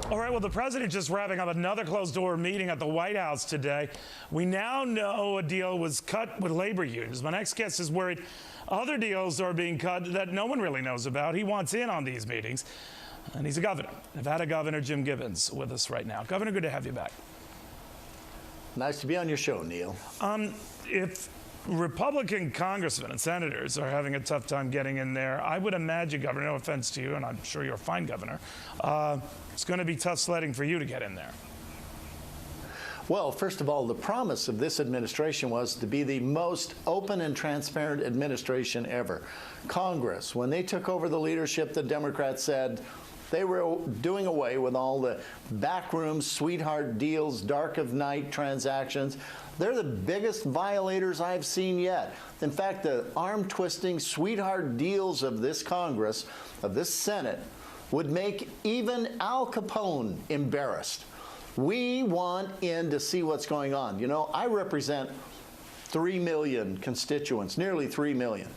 All right, well, the president just wrapping up another closed-door meeting at the White House today. We now know a deal was cut with labor unions. My next guest is worried other deals are being cut that no one really knows about. He wants in on these meetings, and he's a governor. Nevada Governor Jim Gibbons with us right now. Governor, good to have you back. Nice to be on your show, Neil. If Republican congressmen and senators are having a tough time getting in there, I would imagine, Governor, no offense to you, and I'm sure you're a fine governor, it's going to be tough sledding for you to get in there. Well, first of all, the promise of this administration was to be the most open and transparent administration ever. Congress, when they took over the leadership, the Democrats said they were doing away with all the backroom sweetheart deals, dark of night transactions. They're the biggest violators I've seen yet. In fact, the arm-twisting sweetheart deals of this Congress, of this Senate, would make even Al Capone embarrassed. We want in to see what's going on. You know, I represent 3 million constituents, nearly 3 million.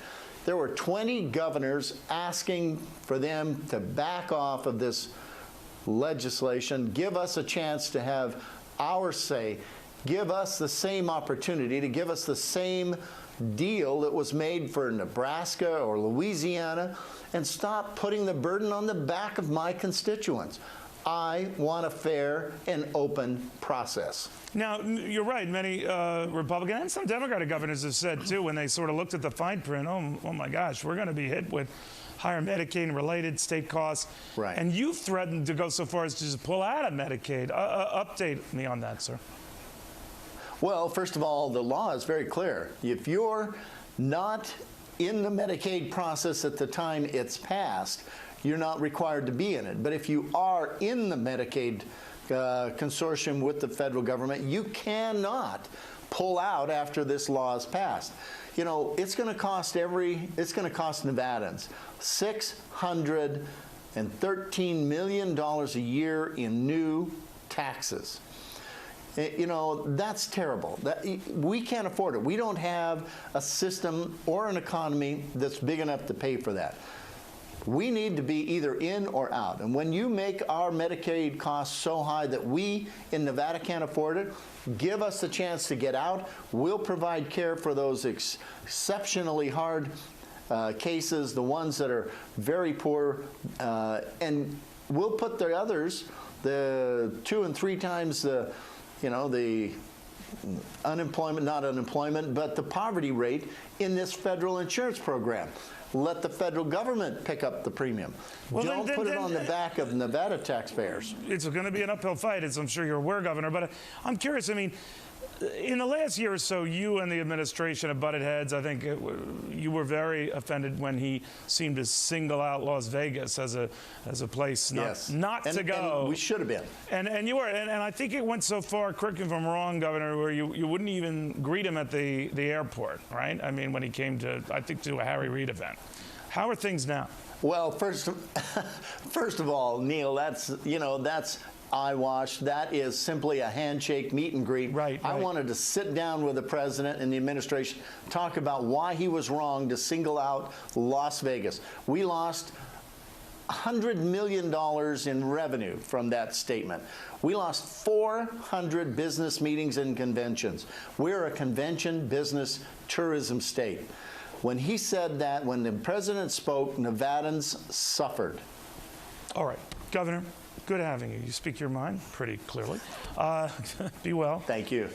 There were 20 governors asking for them to back off of this legislation, give us a chance to have our say, give us the same opportunity to give us the same deal that was made for Nebraska or Louisiana, and stop putting the burden on the back of my constituents. I want a fair and open process. Now, you're right. Many Republican and some Democratic governors have said, too, when they sort of looked at the fine print, oh my gosh, we're going to be hit with higher Medicaid and related state costs. Right. And you've threatened to go so far as to just pull out of Medicaid. Update me on that, sir. Well, first of all, the law is very clear. If you're not in the Medicaid process at the time it's passed, you're not required to be in it. But if you are in the Medicaid consortium with the federal government, you cannot pull out after this law is passed. You know, it's going to cost Nevadans $613 million a year in new taxes. You know, that's terrible. We can't afford it. We don't have a system or an economy that's big enough to pay for that. We need to be either in or out. And when you make our Medicaid costs so high that we in Nevada can't afford it, give us the chance to get out. We'll provide care for those exceptionally hard cases, the ones that are very poor, and we'll put the others, the 2 and 3 times the unemployment, not unemployment, but the poverty rate in this federal insurance program. Let the federal government pick up the premium. Well, don't put it on the back of Nevada taxpayers. It's going to be an uphill fight, as I'm sure you're aware, Governor. But I'm curious, I mean, in the last year or so, you and the administration have butted heads. I think you were very offended when he seemed to single out Las Vegas as a place not to go. And we should have been. And you were. And I think it went so far, correct me if I'm wrong, Governor, where you wouldn't even greet him at the airport, right? I mean, when he came to, I think, to a Harry Reid event. How are things now? Well, first of all, Neil, that's eyewash. That is simply a handshake, meet and greet. Right. I wanted to sit down with the president and the administration, talk about why he was wrong to single out Las Vegas. We lost $100 million in revenue from that statement. We lost 400 business meetings and conventions. We're a convention, business, tourism state. When he said that, when the president spoke, Nevadans suffered. All right, Governor, good having you. You speak your mind pretty clearly. Be well. Thank you.